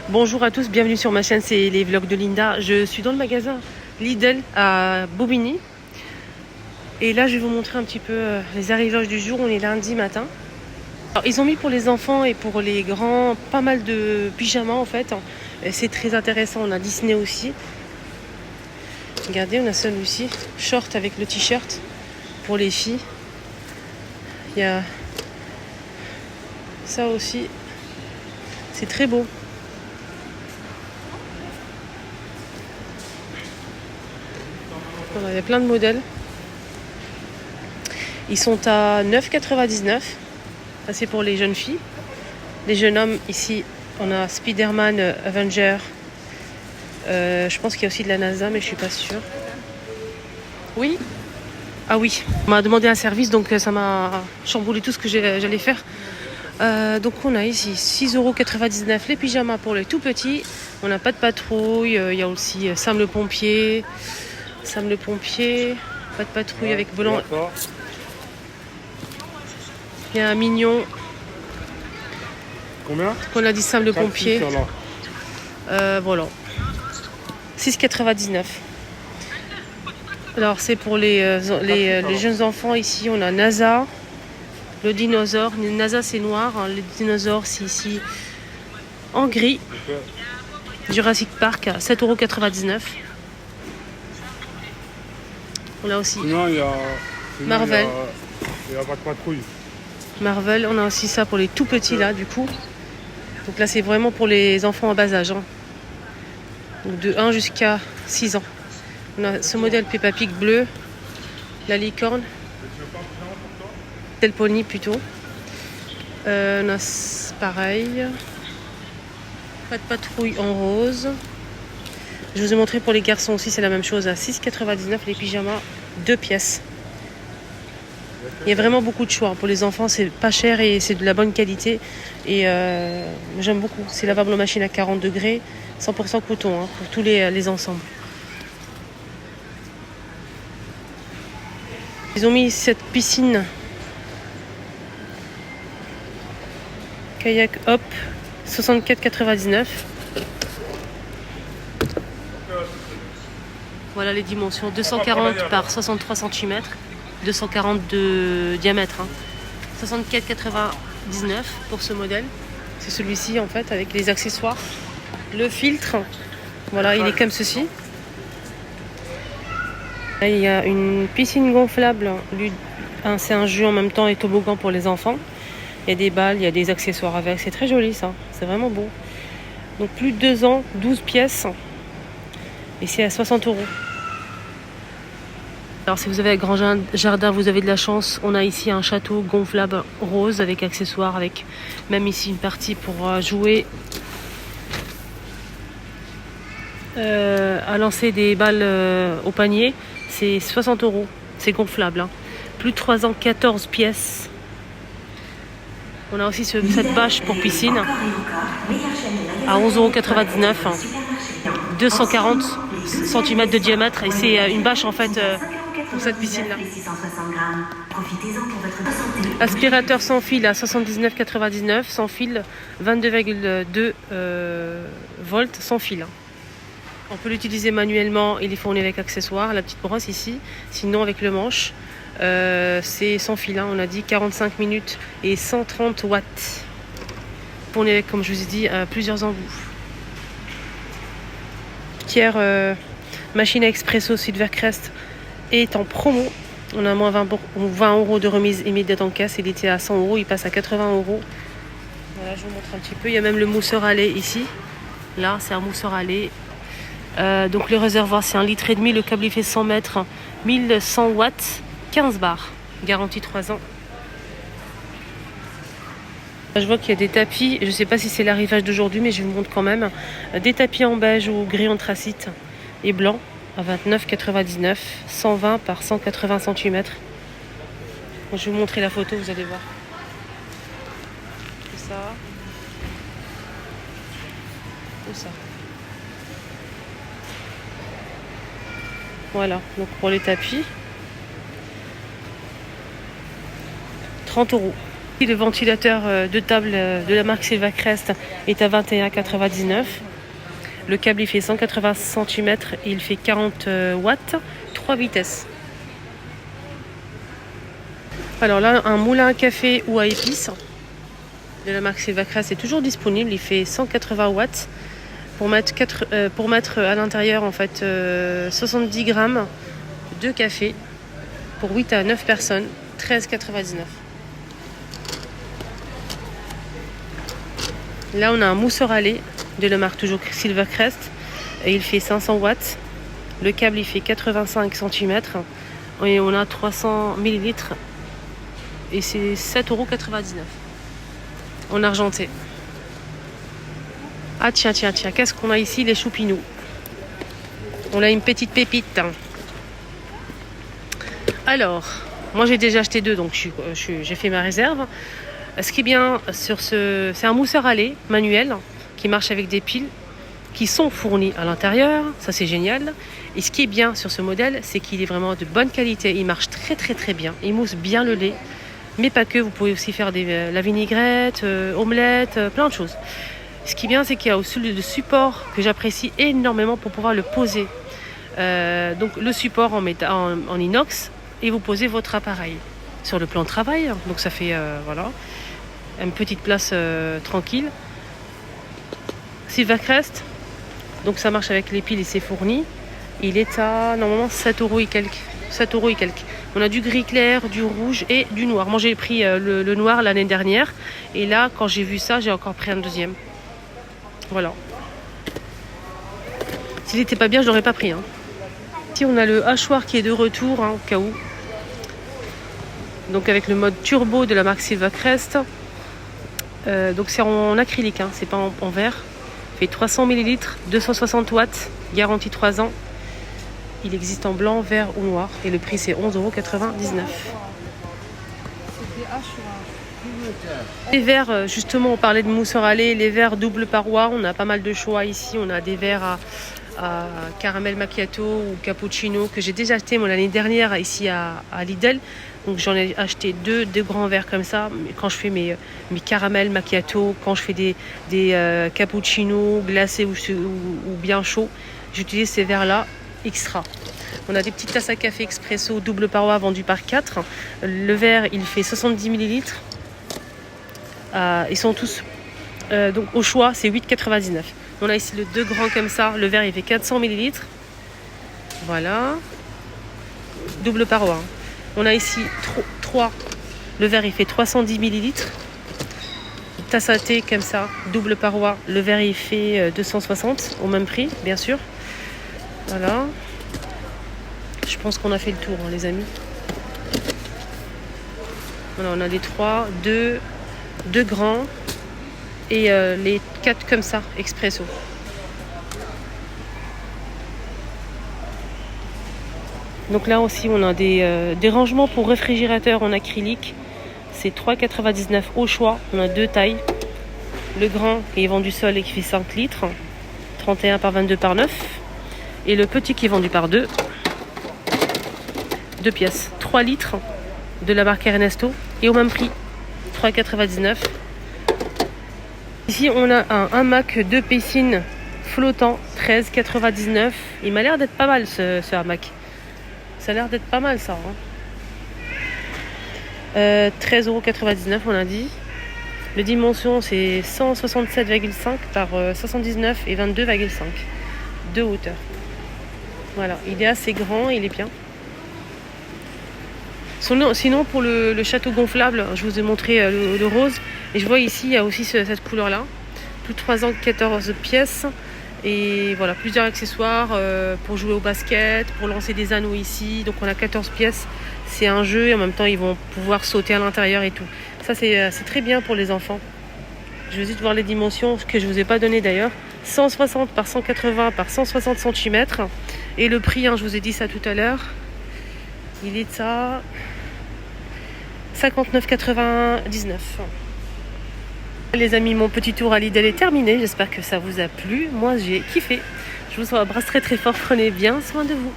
Bonjour à tous, bienvenue sur ma chaîne, c'est les vlogs de Linda. Je suis dans le magasin Lidl à Bobigny. Et là, je vais vous montrer un petit peu les arrivages du jour. On est lundi matin. Alors, ils ont mis pour les enfants et pour les grands pas mal de pyjamas en fait. C'est très intéressant. On a Disney aussi. Regardez, on a celui-ci, short avec le t-shirt pour les filles. Il y a ça aussi. C'est très beau. Voilà, il y a plein de modèles. Ils sont à 9,99 €. Ça, c'est pour les jeunes filles. Les jeunes hommes, ici, on a Spider-Man, Avenger. Je pense qu'il y a aussi de la NASA, mais je suis pas sûre. Oui? Ah oui. On m'a demandé un service, donc ça m'a chamboulé tout ce que j'allais faire. Donc on a ici 6,99 € les pyjamas pour les tout petits. On n'a pas de patrouille. Il y a aussi Sam le pompier. Sam le pompier. Pas de patrouille avec volant. Il y a un mignon. Combien? On a dit Sam le pompier. Voilà. 6,99 €. Alors c'est pour les jeunes enfants ici. On a NASA. Le dinosaure. NASA c'est noir. Hein. Le dinosaure c'est ici en gris. Jurassic Park à 7,99 €. On a aussi Marvel. Il n'y a pas de patrouille. Marvel, on a aussi ça pour les tout petits là du coup. Donc là c'est vraiment pour les enfants en bas âge. Hein. Donc de 1 jusqu'à 6 ans. On a ce modèle Peppa Pig bleu, la licorne, tel pony plutôt. On a pareil. Pas de patrouille en rose. Je vous ai montré pour les garçons aussi, c'est la même chose à 6,99 € les pyjamas 2 pièces. Il y a vraiment beaucoup de choix. Pour les enfants, c'est pas cher et c'est de la bonne qualité. Et j'aime beaucoup. C'est lavable en machine à 40 degrés, 100% coton hein, pour tous les ensembles. Ils ont mis cette piscine kayak hop 64,99 €. Voilà les dimensions, 240 par 63 cm, 240 de diamètre. Hein. 64,99 € pour ce modèle. C'est celui-ci en fait avec les accessoires. Le filtre, voilà, il est comme ceci. Là, il y a une piscine gonflable. C'est un jeu en même temps et toboggan pour les enfants. Il y a des balles, il y a des accessoires avec. C'est très joli ça, c'est vraiment beau. Donc plus de 2 ans, 12 pièces. Et c'est à 60 €. Alors si vous avez un grand jardin, vous avez de la chance. On a ici un château gonflable rose avec accessoires, avec même ici une partie pour jouer à lancer des balles au panier. C'est 60 €. C'est gonflable. Hein. Plus de 3 ans, 14 pièces. On a aussi cette bâche pour piscine à 11,99 €. 240 cm de diamètre. Et c'est une bâche en fait pour cette piscine-là. Aspirateur sans fil à 79,99 €. Sans fil, 22,2 volts sans fil. On peut l'utiliser manuellement, il est fourni avec accessoires, la petite brosse ici, sinon avec le manche. C'est sans fil, hein, on a dit 45 minutes et 130 watts. Fourni avec, comme je vous ai dit, plusieurs embouts. Pierre machine à expresso Silvercrest est en promo. On a moins 20 € de remise immédiate en caisse. Il était à 100 €, il passe à 80 €. Voilà, je vous montre un petit peu. Il y a même le mousseur à lait ici. Là, c'est un mousseur à lait. Donc le réservoir c'est 1,5 litre. Le câble il fait 100 mètres, 1100 watts, 15 bars, garantie 3 ans. Je vois qu'il y a des tapis, je ne sais pas si c'est l'arrivage d'aujourd'hui mais je vous montre quand même. Des tapis en beige ou gris anthracite et blanc à 29,99 €, 120 par 180 cm. Je vais vous montrer la photo, vous allez voir. Tout ça. Tout ça. Voilà, donc pour les tapis, 30 €. Le ventilateur de table de la marque Silvacrest est à 21,99 €. Le câble il fait 180 cm et il fait 40 watts, 3 vitesses. Alors là, un moulin à café ou à épices de la marque Silvacrest est toujours disponible. Il fait 180 watts pour mettre à l'intérieur en fait 70 grammes de café pour 8 à 9 personnes, 13,99 €. Là, on a un mousseur à lait de la marque toujours Silvacrest et il fait 500 watts. Le câble il fait 85 cm et on a 300 ml et c'est 7,99 € en argenté. Ah tiens, qu'est-ce qu'on a ici? Les choupinous. On a une petite pépite. Alors, moi j'ai déjà acheté 2, donc j'ai fait ma réserve. Ce qui est bien sur c'est un mousseur à lait manuel qui marche avec des piles qui sont fournies à l'intérieur. Ça c'est génial. Et ce qui est bien sur ce modèle, c'est qu'il est vraiment de bonne qualité. Il marche très bien. Il mousse bien le lait. Mais pas que, vous pouvez aussi faire la vinaigrette, omelette, plein de choses. Ce qui est bien, c'est qu'il y a aussi le support que j'apprécie énormément pour pouvoir le poser. Donc le support en inox et vous posez votre appareil sur le plan de travail. Donc ça fait voilà, une petite place tranquille. Silvacrest, donc ça marche avec les piles et c'est fourni. Il est à normalement 7 € et quelques. 7 € et quelques. On a du gris clair, du rouge et du noir. Moi j'ai pris le noir l'année dernière. Et là, quand j'ai vu ça, j'ai encore pris un deuxième. Voilà. S'il n'était pas bien, je l'aurais pas pris. Ici, on a le hachoir qui est de retour, au cas où. Donc avec le mode turbo de la marque Silvacrest. Donc c'est en acrylique, c'est pas en verre. Il fait 300 ml, 260 watts, garantie 3 ans. Il existe en blanc, vert ou noir. Et le prix c'est 11,99 €. Les verres, justement, on parlait de mousseur à lait. Les verres double paroi, on a pas mal de choix ici. On a des verres à caramel macchiato ou cappuccino que j'ai déjà acheté l'année dernière ici à Lidl. Donc j'en ai acheté deux grands verres comme ça. Quand je fais mes caramel macchiato, quand je fais des cappuccinos glacés ou bien chauds, j'utilise ces verres-là extra. On a des petites tasses à café expresso double paroi vendues par 4. Le verre, il fait 70 ml. Ils sont tous donc au choix, c'est 8,99 €. On a ici le 2 grands comme ça. Le verre, il fait 400 ml. Voilà. Double paroi. On a ici 3. Le verre, il fait 310 ml. Tasse à thé comme ça, double paroi. Le verre, il fait 260 au même prix, bien sûr. Voilà. Je pense qu'on a fait le tour, les amis. Voilà, on a les 3, 2 grands et les 4 comme ça, expresso. Donc là aussi, on a des rangements pour réfrigérateur en acrylique. C'est 3,99 € au choix. On a 2 tailles. Le grand qui est vendu seul et qui fait 5 litres. 31 par 22 par 9. Et le petit qui est vendu par 2. 2 pièces. 3 litres de la marque Ernesto. Et au même prix. 3,99 €. Ici, on a un hamac de piscine flottant. 13,99 €. Il m'a l'air d'être pas mal ce hamac. Ça a l'air d'être pas mal ça. 13,99 € on a dit. Le dimension c'est 167,5 par 79 et 22,5 de hauteur. Voilà, il est assez grand, il est bien. Sinon pour le château gonflable, je vous ai montré le rose. Et je vois ici, il y a aussi cette couleur-là. Tout 3 ans, 14 pièces. Et voilà, plusieurs accessoires pour jouer au basket, pour lancer des anneaux ici. Donc on a 14 pièces. C'est un jeu et en même temps ils vont pouvoir sauter à l'intérieur et tout. Ça c'est très bien pour les enfants. Je vais juste voir les dimensions que je ne vous ai pas donné d'ailleurs. 160 par 180 par 160 cm. Et le prix, je vous ai dit ça tout à l'heure. Il est à 59,99 €. Les amis, mon petit tour à Lidl est terminé. J'espère que ça vous a plu. Moi, j'ai kiffé. Je vous embrasse très très fort. Prenez bien soin de vous.